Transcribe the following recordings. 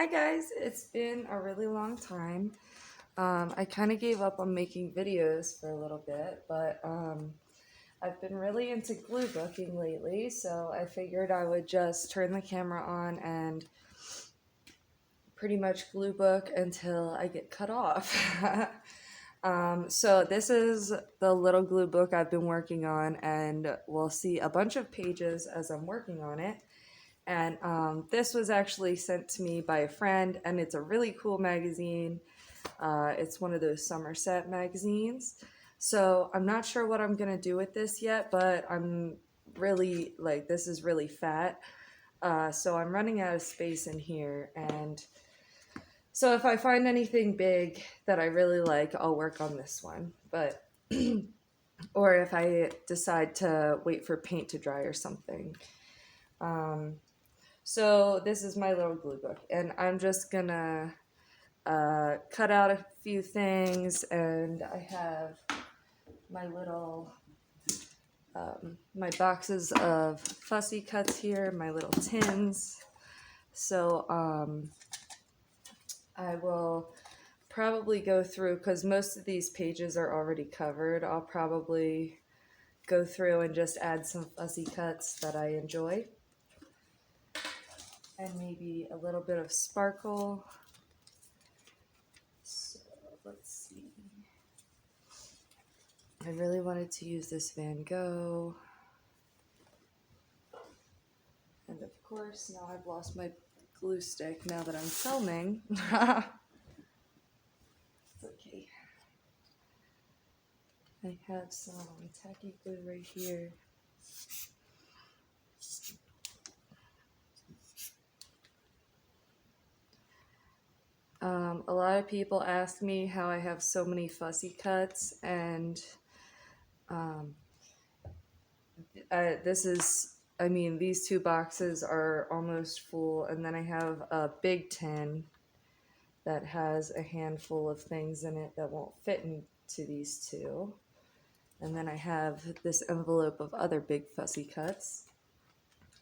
Hi guys, it's been a really long time. I kind of gave up on making videos for a little bit, but I've been really into glue booking lately, so I figured I would just turn the camera on and pretty much glue book until I get cut off. So this is the little glue book I've been working on, and we'll see a bunch of pages as I'm working on it. And this was actually sent to me by a friend, and it's a really cool magazine. It's one of those Somerset magazines. So I'm not sure what I'm gonna do with this yet, but I'm really like, this is really fat. So I'm running out of space in here, and so if I find anything big that I really like, I'll work on this one. But or if I decide to wait for paint to dry or something. So this is my little glue book, and I'm just gonna cut out a few things, and I have my little my boxes of fussy cuts here, my little tins. So I will probably go through, because most of these pages are already covered, I'll probably go through and just add some fussy cuts that I enjoy. And maybe a little bit of sparkle. So let's see. I really wanted to use this Van Gogh. And of course, now I've lost my glue stick now that I'm filming. It's okay. I have some tacky glue right here. A lot of people ask me how I have so many fussy cuts, and these two boxes are almost full, and then I have a big tin that has a handful of things in it that won't fit into these two. And then I have this envelope of other big fussy cuts.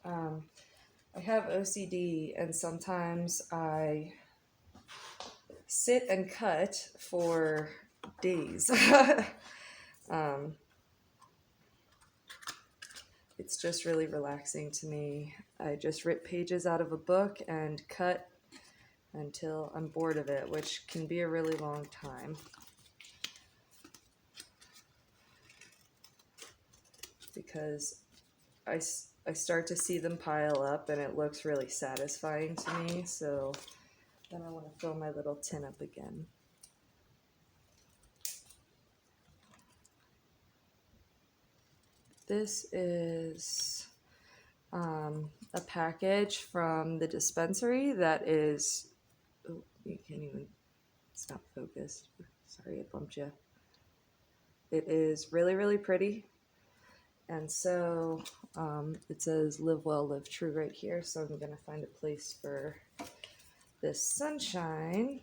I have OCD, and sometimes I sit and cut for days. It's just really relaxing to me. I just rip pages out of a book and cut until I'm bored of it, which can be a really long time. Because I start to see them pile up, and it looks really satisfying to me, so then I want to fill my little tin up again. This is a package from the dispensary that is, oh, you can't even, it's not focused. Sorry, I bumped you. It is really, really pretty. And so it says live well, live true right here. So I'm going to find a place for this sunshine.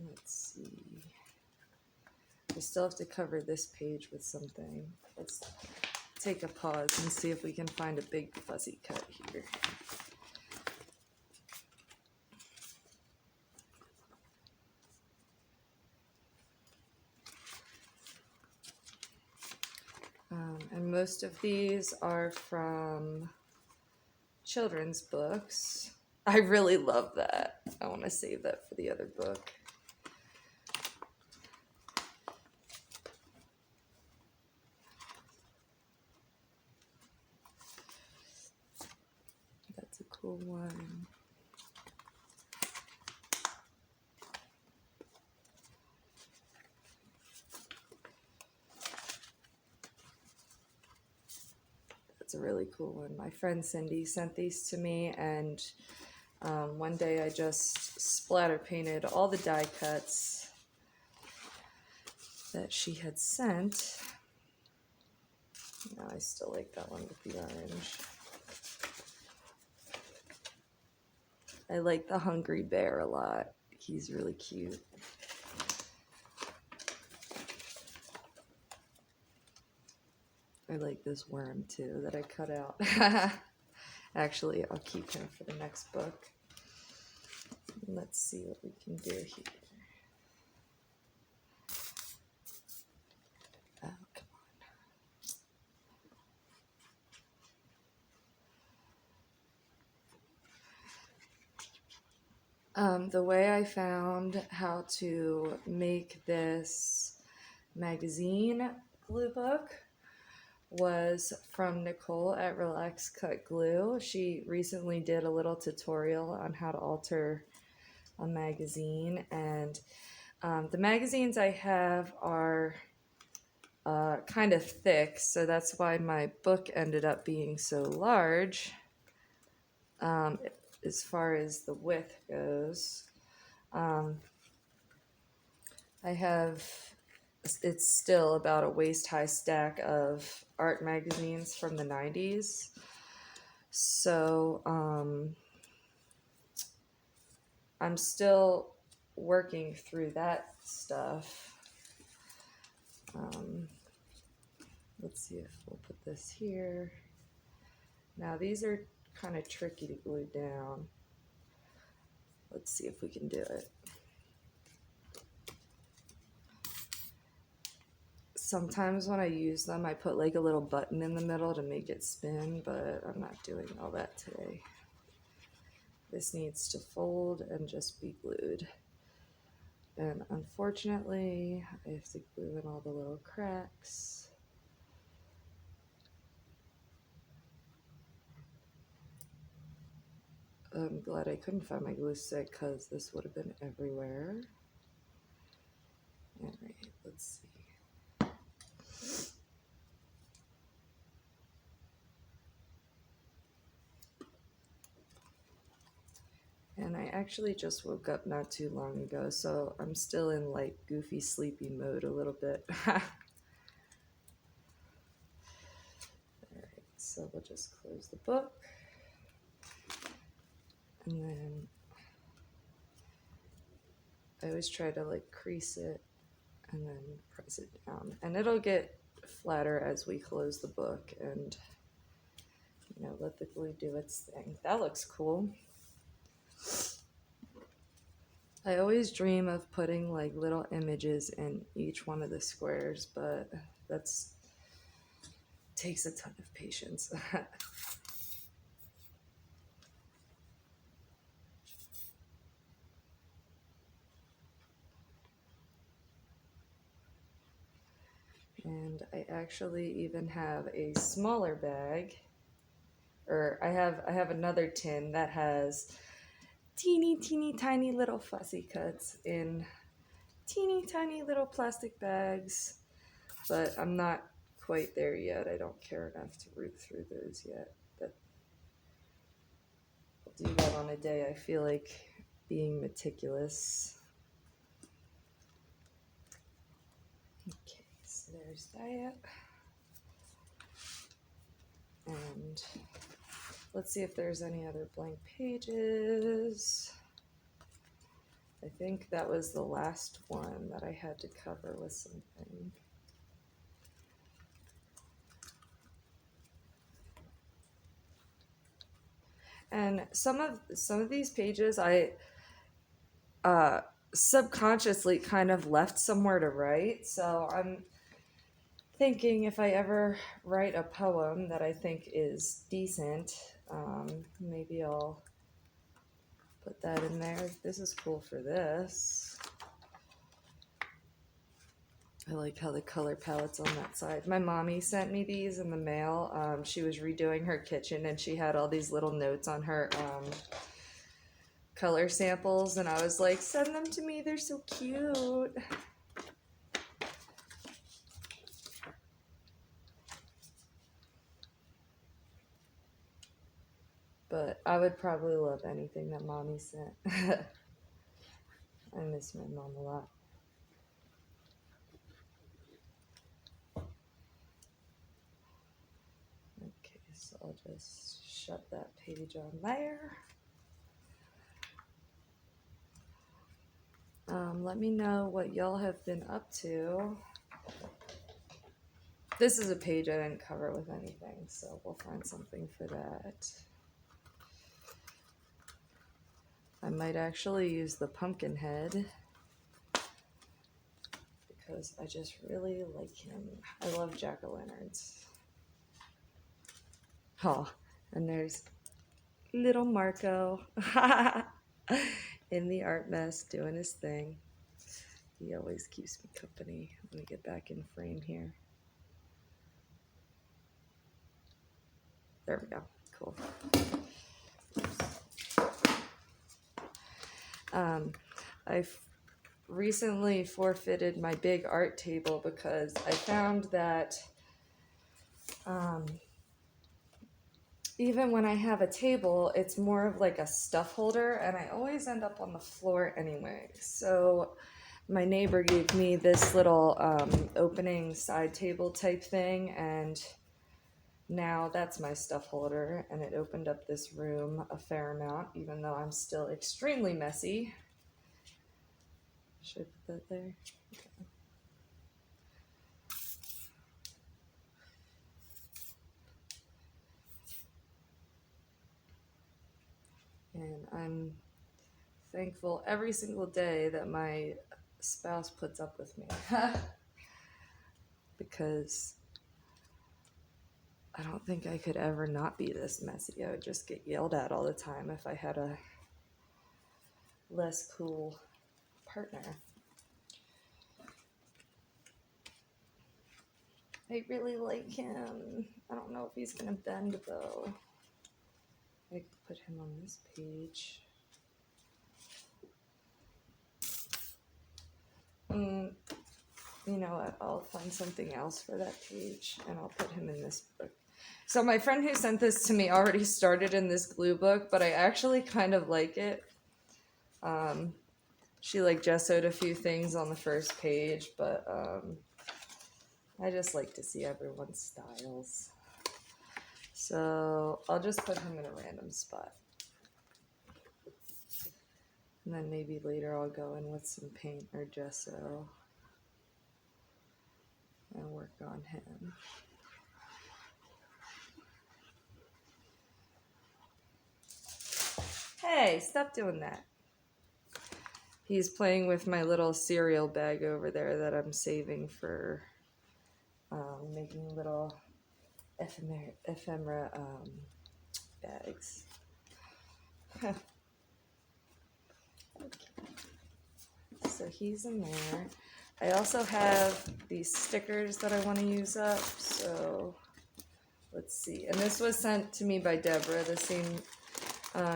Let's see. I still have to cover this page with something. Let's take a pause and see if we can find a big fuzzy cut here. And most of these are from children's books. I really love that. I want to save that for the other book. That's a cool one. That's a really cool one. My friend Cindy sent these to me, and one day I just splatter painted all the die cuts that she had sent. No, I still like that one with the orange. I like the hungry bear a lot. He's really cute. I like this worm too that I cut out. Actually, I'll keep him for the next book. Let's see what we can do here. Oh, come on. The way I found how to make this magazine glue book was from Nicole at Relax Cut Glue. She recently did a little tutorial on how to alter a magazine, and the magazines I have are kind of thick, so that's why my book ended up being so large as far as the width goes. I have, it's still about a waist-high stack of art magazines from the 90s. So I'm still working through that stuff. Let's see if we'll put this here. Now these are kind of tricky to glue down. Let's see if we can do it. Sometimes when I use them, I put like a little button in the middle to make it spin, but I'm not doing all that today. This needs to fold and just be glued. And unfortunately, I have to glue in all the little cracks. I'm glad I couldn't find my glue stick because this would have been everywhere. All right, let's see. And I actually just woke up not too long ago, so I'm still in like goofy sleepy mode a little bit. Alright, so we'll just close the book. And then I always try to like crease it and then press it down. And it'll get flatter as we close the book and, you know, let the glue do its thing. That looks cool. I always dream of putting like little images in each one of the squares, but that's takes a ton of patience. And I actually even have a smaller bag, or I have another tin that has teeny tiny little fussy cuts in teeny tiny little plastic bags, but I'm not quite there yet. I don't care enough to root through those yet. But I'll do that on a day I feel like being meticulous. Okay, so there's that. And let's see if there's any other blank pages. I think that was the last one that I had to cover with something. And some of these pages I subconsciously kind of left somewhere to write. So I'm thinking if I ever write a poem that I think is decent, maybe I'll put that in there. This is cool for this. I like how the color palette's on that side. My mommy sent me these in the mail. She was redoing her kitchen and she had all these little notes on her color samples, and I was like, send them to me, they're so cute. But I would probably love anything that mommy sent. I miss my mom a lot. Okay, so I'll just shut that page on there. Let me know what y'all have been up to. This is a page I didn't cover with anything, so we'll find something for that. I might actually use the pumpkin head because I just really like him. I love jack-o'-lanterns. Oh, and there's little Marco in the art mess doing his thing. He always keeps me company. Let me get back in frame here. There we go. Cool. I've recently forfeited my big art table because I found that even when I have a table, it's more of like a stuff holder, and I always end up on the floor anyway. So my neighbor gave me this little opening side table type thing, and now that's my stuff holder, and it opened up this room a fair amount, even though I'm still extremely messy. Should I put that there? Okay. And I'm thankful every single day that my spouse puts up with me. Because I don't think I could ever not be this messy. I would just get yelled at all the time if I had a less cool partner. I really like him. I don't know if he's gonna bend though. I could put him on this page. You know what? I'll find something else for that page and I'll put him in this book. So my friend who sent this to me already started in this glue book, but I actually kind of like it. She like gessoed a few things on the first page, but I just like to see everyone's styles. So I'll just put him in a random spot. And then maybe later I'll go in with some paint or gesso and work on him. Hey, stop doing that. He's playing with my little cereal bag over there that I'm saving for making little ephemera bags. Okay. So he's in there. I also have these stickers that I want to use up, so let's see. And this was sent to me by Deborah, the same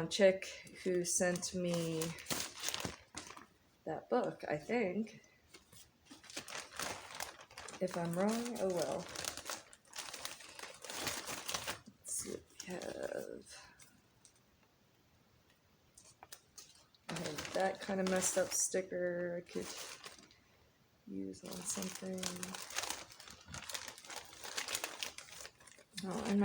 chick who sent me that book, I think. If I'm wrong, oh well. Let's see what we have. I have that kind of messed up sticker I could use on something. Oh, and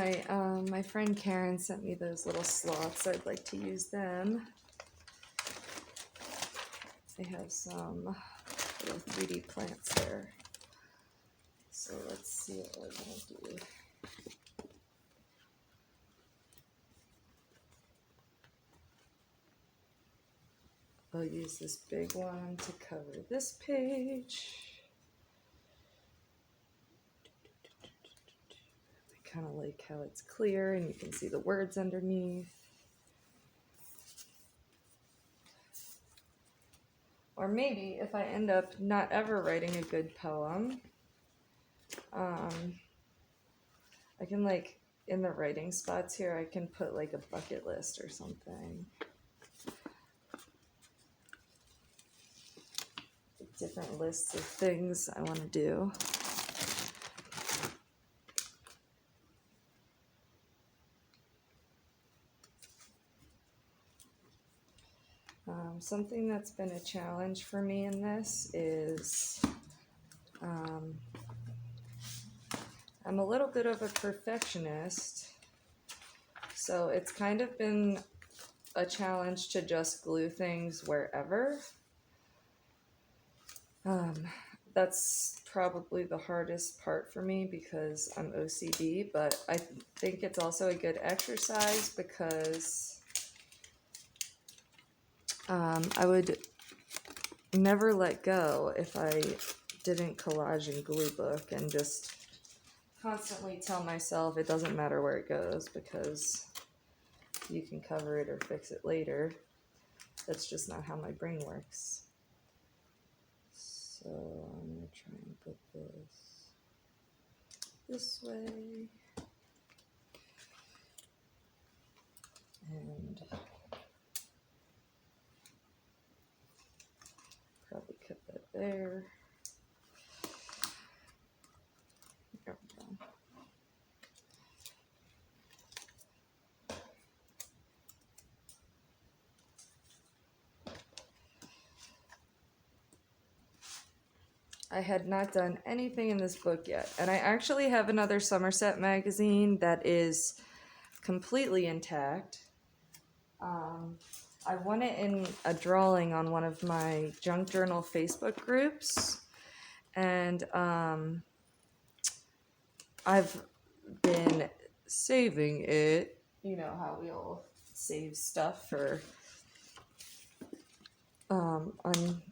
my friend Karen sent me those little slots. I'd like to use them. They have some little 3D plants there. So let's see what we're gonna do. I'll use this big one to cover this page. I kind of like how it's clear and you can see the words underneath. Or maybe if I end up not ever writing a good poem, I can like in the writing spots here, I can put like a bucket list or something. Different lists of things I want to do. Something that's been a challenge for me in this is I'm a little bit of a perfectionist, so it's kind of been a challenge to just glue things wherever. that's probably the hardest part for me because I'm OCD, but I think it's also a good exercise because I would never let go if I didn't collage in gluebook and just constantly tell myself it doesn't matter where it goes because you can cover it or fix it later. That's just not how my brain works. So I'm going to try and put this way. And probably cut that there. There we go. I had not done anything in this book yet, and I actually have another Somerset magazine that is completely intact. I won it in a drawing on one of my junk journal Facebook groups, and I've been saving it. You know how we all save stuff for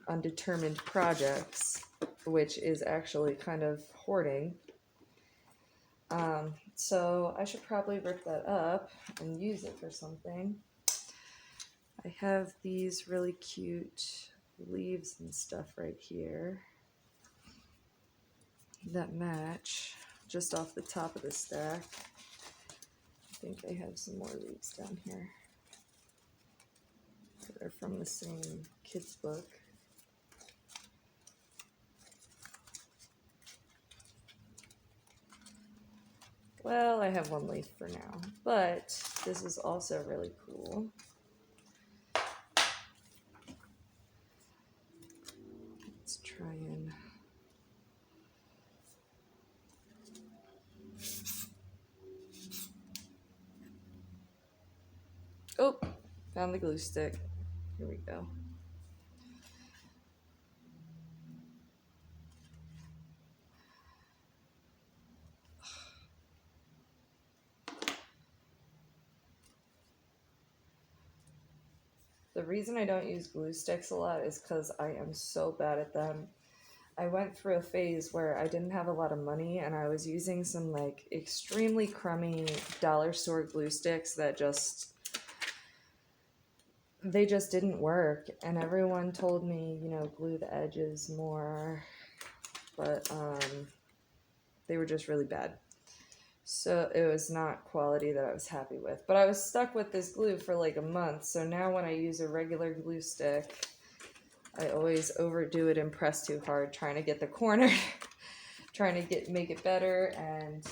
undetermined projects, which is actually kind of hoarding. So I should probably rip that up and use it for something. I have these really cute leaves and stuff right here that match just off the top of the stack. I think I have some more leaves down here that are from the same kid's book. Well, I have one leaf for now, but this is also really cool. Let's try and oh, found the glue stick. Here we go. The reason I don't use glue sticks a lot is because I am so bad at them. I went through a phase where I didn't have a lot of money and I was using some like extremely crummy dollar store glue sticks that they just didn't work, and everyone told me, you know, glue the edges more, but they were just really bad. So it was not quality that I was happy with. But I was stuck with this glue for like a month. So now when I use a regular glue stick, I always overdo it and press too hard, trying to get the corner, trying to make it better. And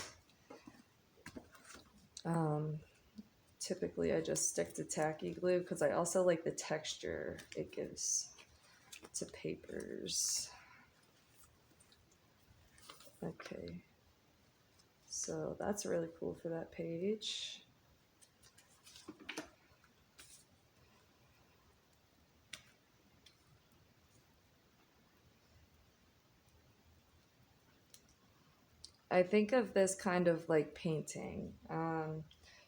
typically I just stick to tacky glue because I also like the texture it gives to papers. Okay. So that's really cool for that page. I think of this kind of like painting.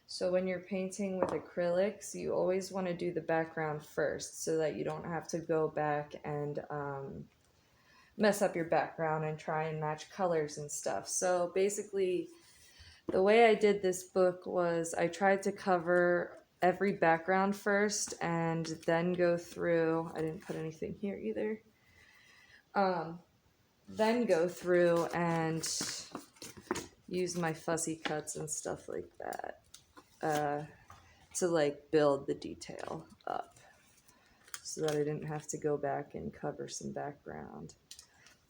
So when you're painting with acrylics, you always want to do the background first so that you don't have to go back and mess up your background and try and match colors and stuff. So basically, the way I did this book was I tried to cover every background first and then go through, I didn't put anything here either, then go through and use my fussy cuts and stuff like that to like build the detail up so that I didn't have to go back and cover some background.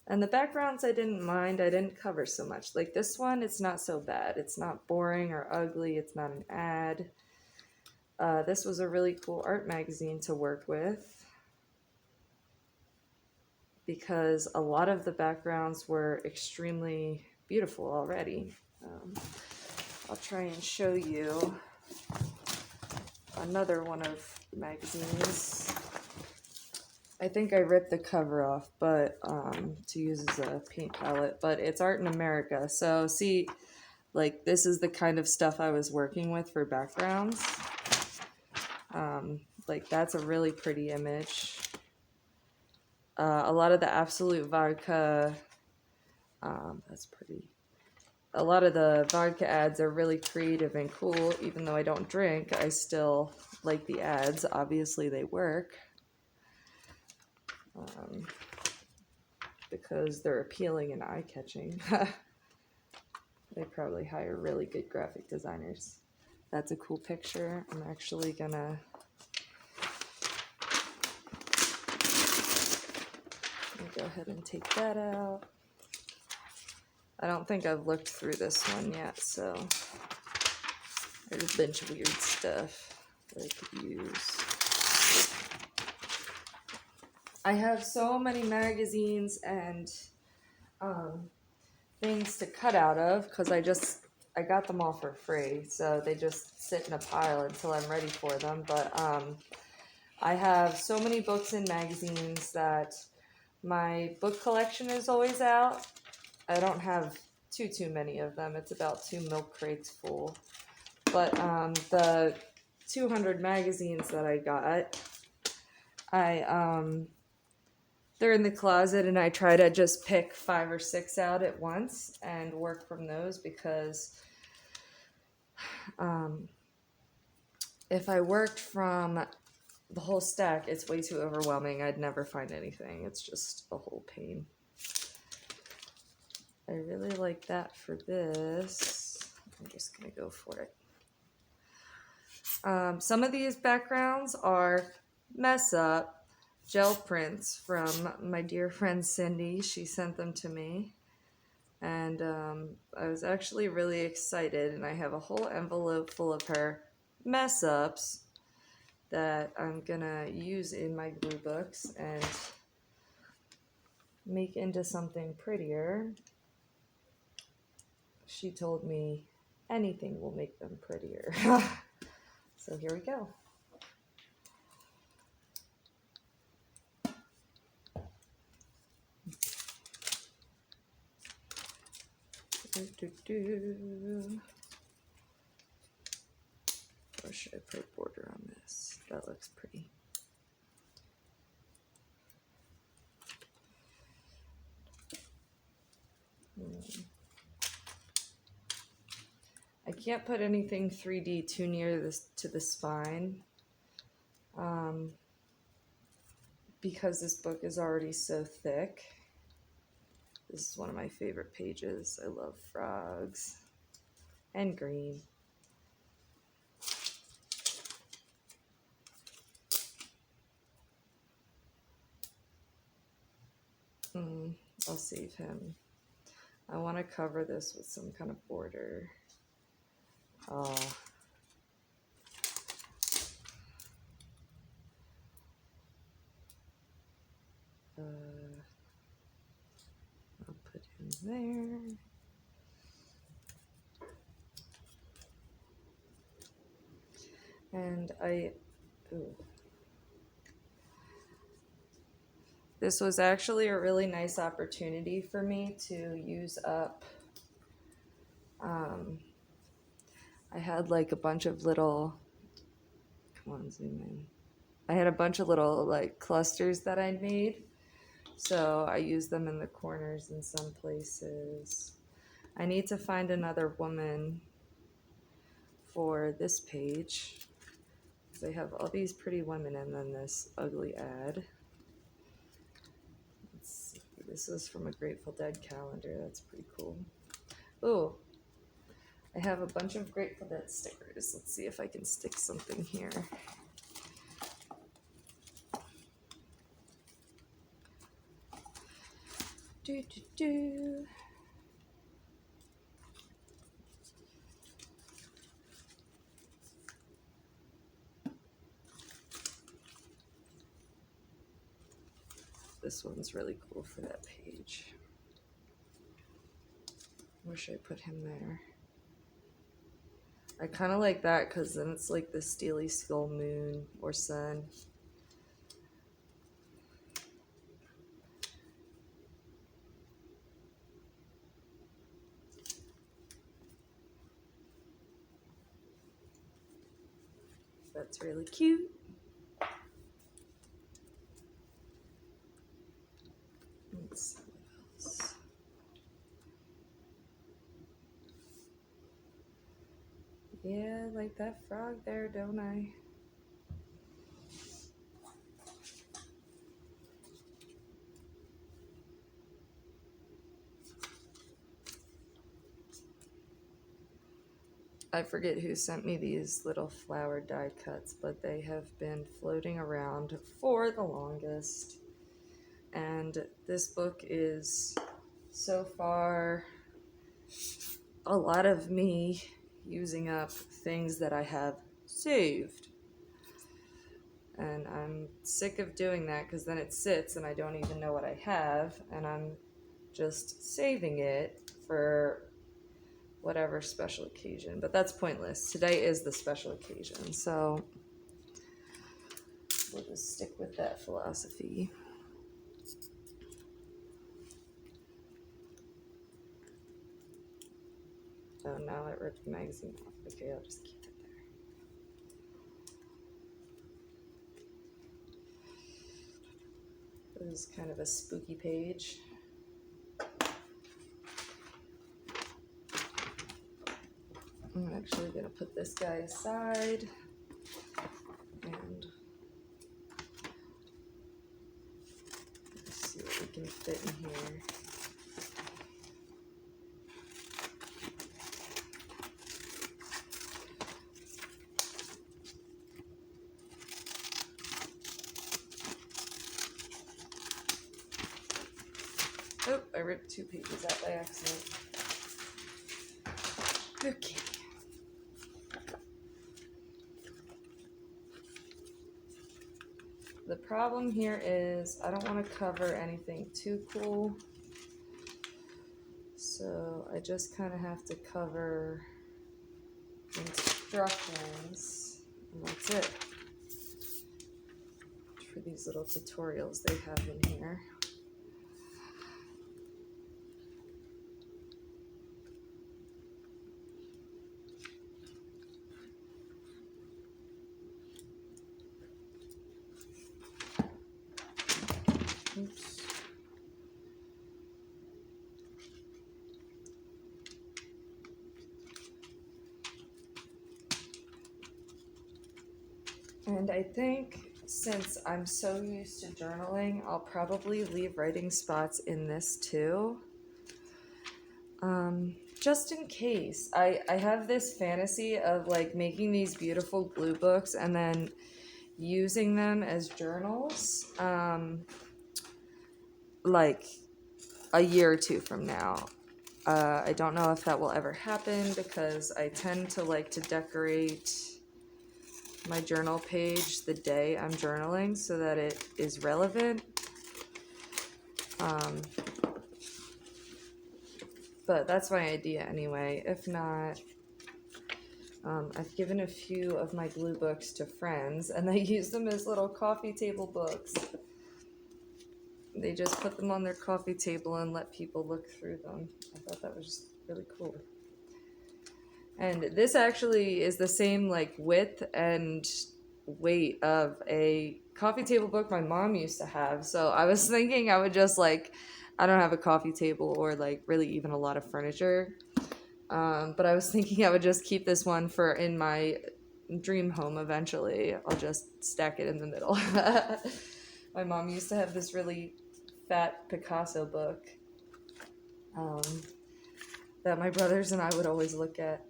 And the backgrounds I didn't mind, I didn't cover so much. Like this one, it's not so bad. It's not boring or ugly. It's not an ad. This was a really cool art magazine to work with because a lot of the backgrounds were extremely beautiful already. I'll try and show you another one of the magazines. I think I ripped the cover off, but to use as a paint palette. But it's Art in America. So see, like this is the kind of stuff I was working with for backgrounds. Like that's a really pretty image. A lot of the Absolute Vodka, that's pretty. A lot of the vodka ads are really creative and cool. Even though I don't drink, I still like the ads. Obviously, they work because they're appealing and eye-catching. They probably hire really good graphic designers. That's a cool picture. I'm actually gonna go ahead and take that out. I don't think I've looked through this one yet, so there's a bunch of weird stuff that I could use. I have so many magazines and things to cut out of because I got them all for free, so they just sit in a pile until I'm ready for them. But I have so many books and magazines that my book collection is always out. I don't have too many of them. It's about 2 milk crates full. But the 200 magazines that I got, they're in the closet, and I try to just pick 5 or 6 out at once and work from those because if I worked from the whole stack, it's way too overwhelming. I'd never find anything. It's just a whole pain. I really like that for this. I'm just going to go for it. Some of these backgrounds are mess up gel prints from my dear friend Cindy. She sent them to me. And I was actually really excited. And I have a whole envelope full of her mess ups that I'm going to use in my glue books and make into something prettier. She told me anything will make them prettier. So here we go. Or should I put a border on this? That looks pretty. I can't put anything 3D too near this to the spine because this book is already so thick. This is one of my favorite pages. I love frogs and green. I'll save him. I want to cover this with some kind of border. I'll put him there. And this was actually a really nice opportunity for me to use up. I had like a bunch of little, come on, zoom in. I had a bunch of little like clusters that I'd made. So I used them in the corners in some places. I need to find another woman for this page because I have all these pretty women and then this ugly ad. Let's see. This is from a Grateful Dead calendar. That's pretty cool. Oh, I have a bunch of Grateful Dead stickers. Let's see if I can stick something here. This one's really cool for that page. Wish I put him there. I kind of like that because then it's like the steely skull moon or sun. That's really cute. Let's see what else. Yeah, I like that frog there, don't I? I forget who sent me these little flower die cuts, but they have been floating around for the longest. And this book is so far a lot of me using up things that I have saved. And I'm sick of doing that because then it sits and I don't even know what I have, and I'm just saving it for whatever special occasion. But that's pointless. Today is the special occasion, so we'll just stick with that philosophy. Oh, now it ripped the magazine off. Okay, I'll just keep it there. This is kind of a spooky page. I'm actually going to put this guy aside and let's see what we can fit in here. Oh, I ripped 2 pages out by accident. Okay. The problem here is I don't want to cover anything too cool. So I just kind of have to cover instructions, and that's it for these little tutorials they have in here. Oops. And I think since I'm so used to journaling, I'll probably leave writing spots in this too. Just in case. I have this fantasy of like making these beautiful glue books and then using them as journals like a year or 2 from now. I don't know if that will ever happen because I tend to like to decorate my journal page the day I'm journaling so that it is relevant. But that's my idea anyway. If not, I've given a few of my glue books to friends and they use them as little coffee table books. They just put them on their coffee table and let people look through them. I thought that was really cool. And this actually is the same like width and weight of a coffee table book my mom used to have. So I was thinking I would just like, I don't have a coffee table or like really even a lot of furniture. But I was thinking I would just keep this one for in my dream home eventually. I'll just stack it in the middle. My mom used to have this really fat Picasso book that my brothers and I would always look at.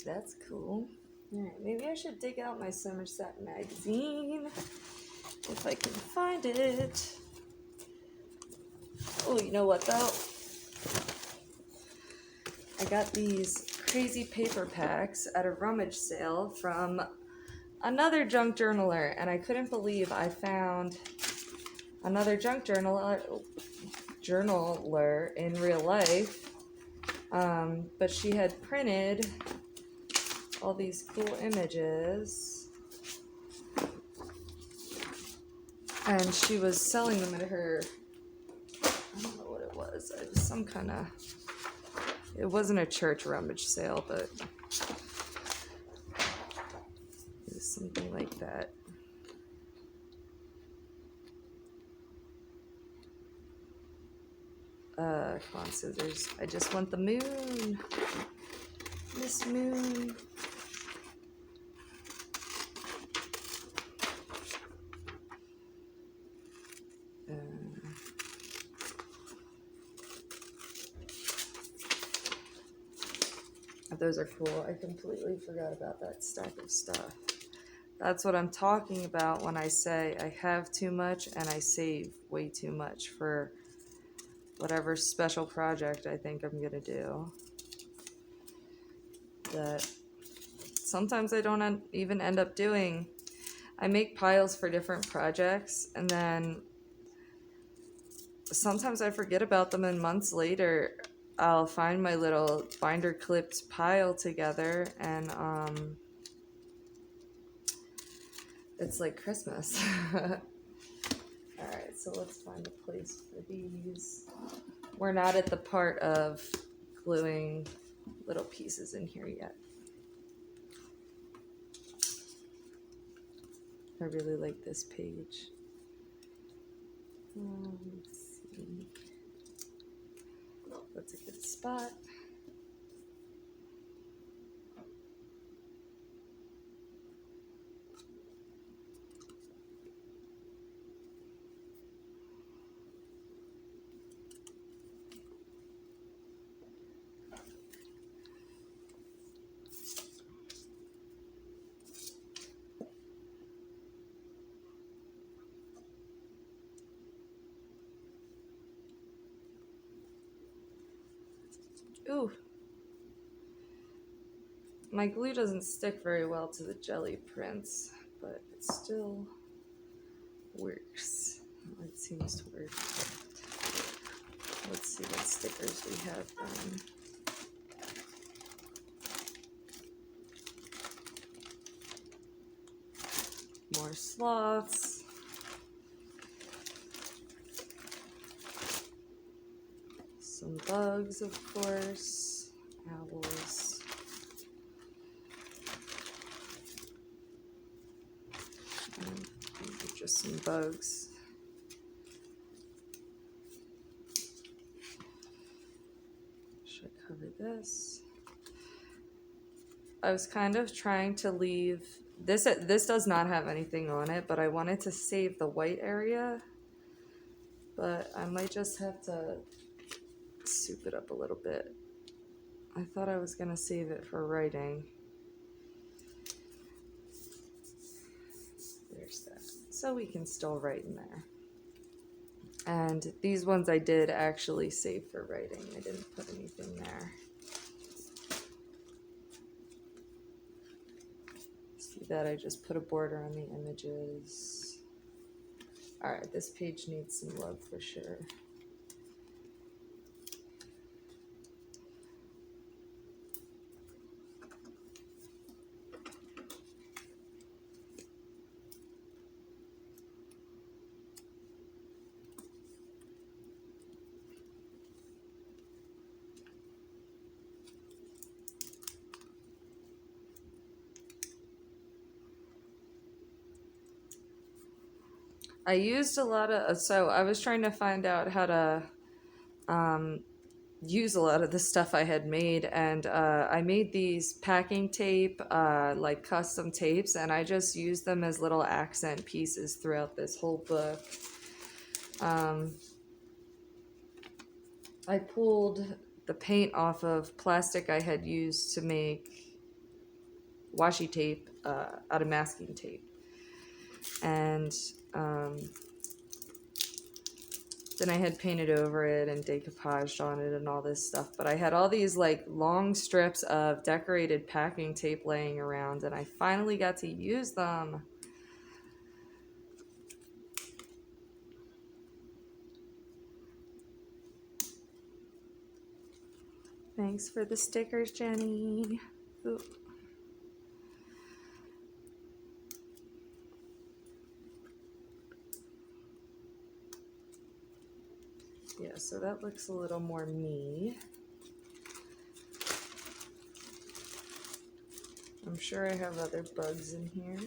That's cool. Alright, maybe I should dig out my Somerset magazine if I can find it. Oh, you know what though? I got these crazy paper packs at a rummage sale from another junk journaler, and I couldn't believe I found another junk journaler in real life. But she had printed all these cool images, and she was selling them at her, I don't know what it was, it was some kind of, it wasn't a church rummage sale, but it was something like that. Come on, scissors. I just want the moon. Miss Moon. Those are cool. I completely forgot about that stack of stuff. That's what I'm talking about when I say I have too much and I save way too much for whatever special project I think I'm gonna do. That sometimes I don't even end up doing. I make piles for different projects, and then sometimes I forget about them, and months later I'll find my little binder clipped pile together, and it's like Christmas. Alright, so let's find a place for these. We're not at the part of gluing little pieces in here yet. I really like this page. Let's see. That's a good spot. Ooh. My glue doesn't stick very well to the jelly prints, but it still works. It seems to work. Let's see what stickers we have then. More sloths. Some bugs, of course. Owls. And these are just some bugs. Should I cover this? I was kind of trying to leave this. This does not have anything on it, but I wanted to save the white area. But I might just have to soup it up a little bit. I thought I was gonna save it for writing. There's that. So we can still write in there. And these ones I did actually save for writing. I didn't put anything there. See that? I just put a border on the images. Alright, this page needs some love for sure. I used a lot of, so I was trying to find out how to use a lot of the stuff I had made, and I made these packing tape, like custom tapes, and I just used them as little accent pieces throughout this whole book. I pulled the paint off of plastic I had used to make washi tape, out of masking tape. And then I had painted over it and decoupaged on it and all this stuff. But I had all these like long strips of decorated packing tape laying around, and I finally got to use them. Thanks for the stickers, Jenny. Ooh. Yeah, so that looks a little more me. I'm sure I have other bugs in here.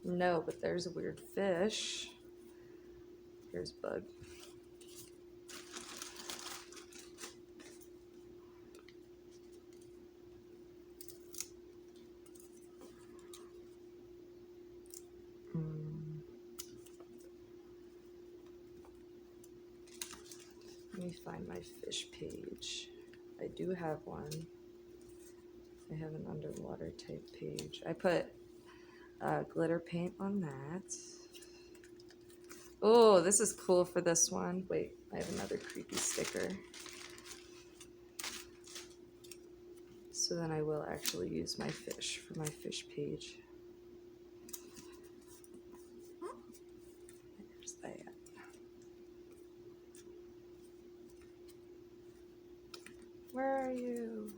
No, but there's a weird fish. Here's bug. Let me find my fish page. I do have one. I have an underwater type page. I put glitter paint on that. Oh, this is cool for this one. Wait, I have another creepy sticker. So then I will actually use my fish for my fish page. There's that. Where are you?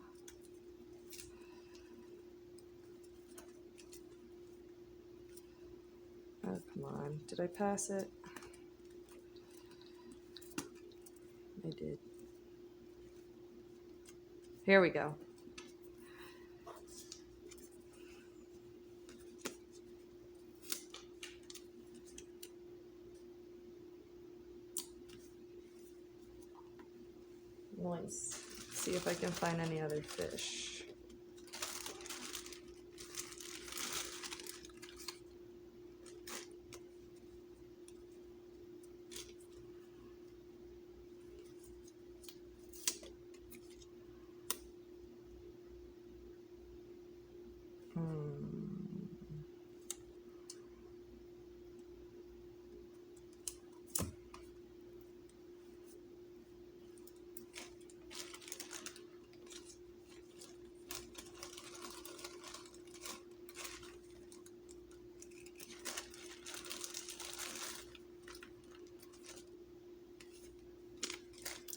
Oh, come on. Did I pass it? I did. Here we go. Nice. See if I can find any other fish.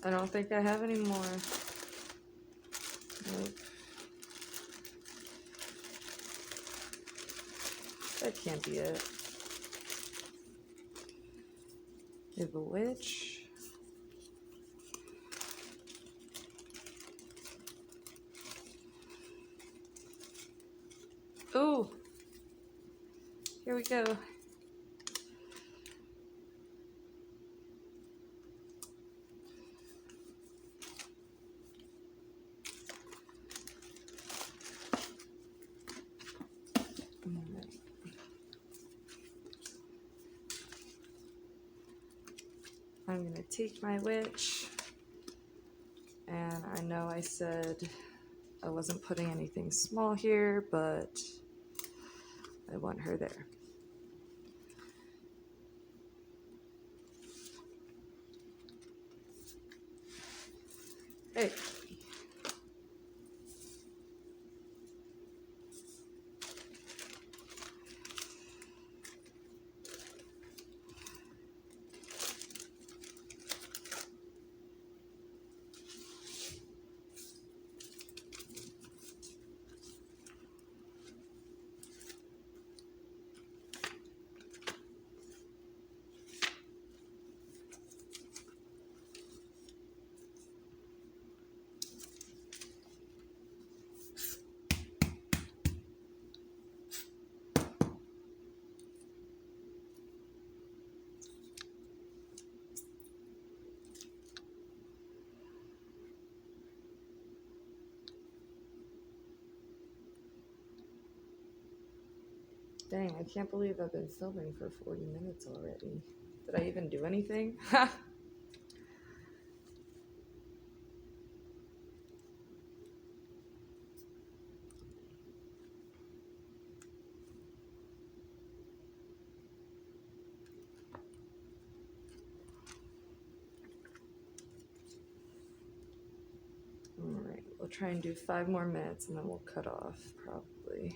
I don't think I have any more. Nope. That can't be it. We have a witch. Ooh. Here we go. I'm gonna take my witch, and I know I said I wasn't putting anything small here, but I want her there. Hey. Dang, I can't believe I've been filming for 40 minutes already. Did I even do anything? Ha! Alright, we'll try and do 5 more minutes and then we'll cut off, probably.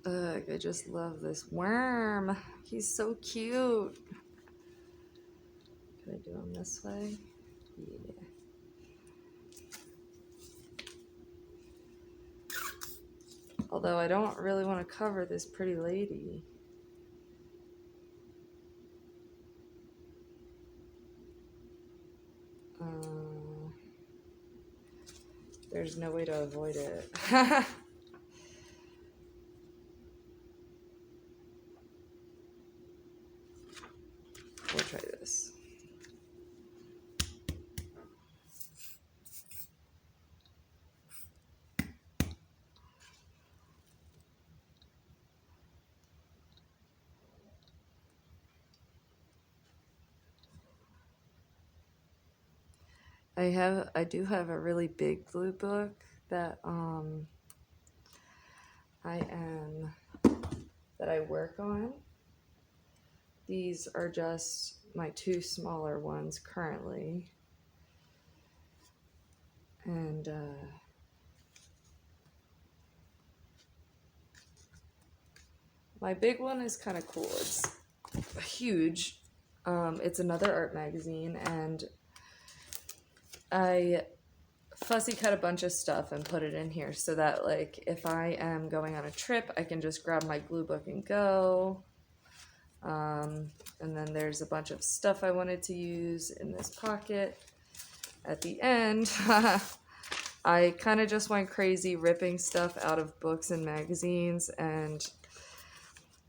Ugh, I just love this worm. He's so cute. Can I do him this way? Yeah. Although I don't really want to cover this pretty lady. There's no way to avoid it. We'll try this. I do have a really big glue book that I work on. These are just my 2 smaller ones currently. And my big one is kind of cool. It's huge. It's another art magazine, and I fussy cut a bunch of stuff and put it in here so that, like, if I am going on a trip, I can just grab my glue book and go. And then there's a bunch of stuff I wanted to use in this pocket. At the end, I kind of just went crazy ripping stuff out of books and magazines, and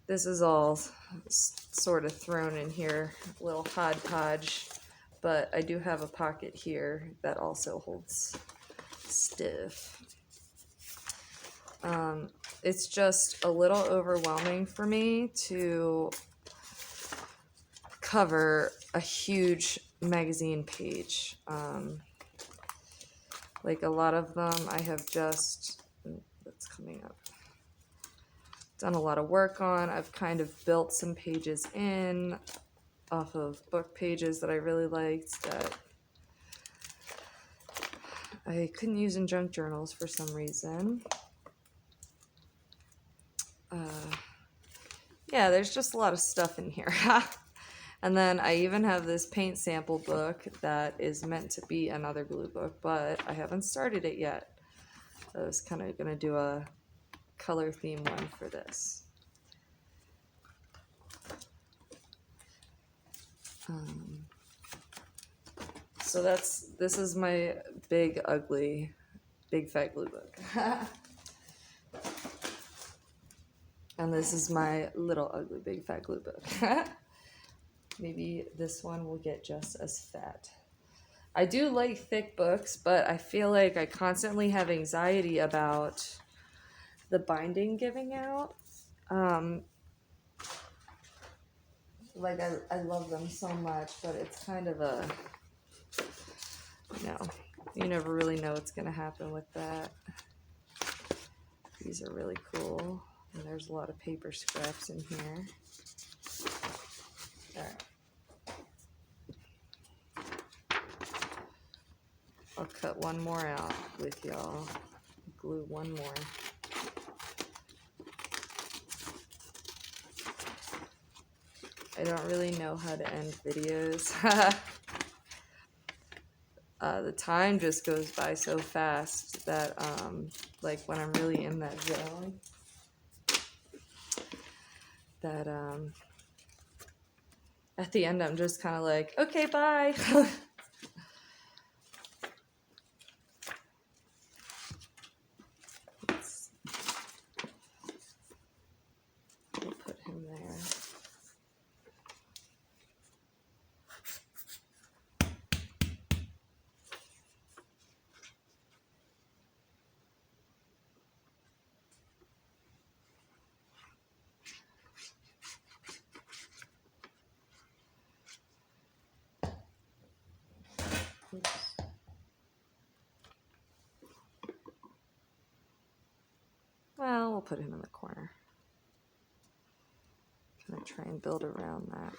this is all sort of thrown in here, a little hodgepodge, but I do have a pocket here that also holds stuff. It's just a little overwhelming for me to cover a huge magazine page. Like a lot of them I have just, that's coming up, done a lot of work on. I've kind of built some pages in off of book pages that I really liked that I couldn't use in junk journals for some reason. Yeah, there's just a lot of stuff in here. And then I even have this paint sample book that is meant to be another glue book, but I haven't started it yet. I was kind of going to do a color theme one for this. So this is my big, ugly, big fat glue book. And this is my little, ugly, big fat glue book. Maybe this one will get just as fat. I do like thick books, but I feel like I constantly have anxiety about the binding giving out. Like I love them so much, but it's kind of a, you never really know what's going to happen with that. These are really cool. And there's a lot of paper scraps in here. All right. I'll cut one more out with y'all. Glue one more. I don't really know how to end videos. The time just goes by so fast that, like when I'm really in that zone, that at the end I'm just kind of like, okay, bye. We'll put him there. we'll put him in the corner. Gonna try and build around that.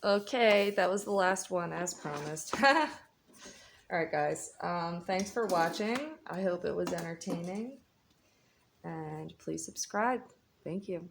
Okay, that was the last one as promised. All right, guys. Thanks for watching. I hope it was entertaining. And please subscribe. Thank you.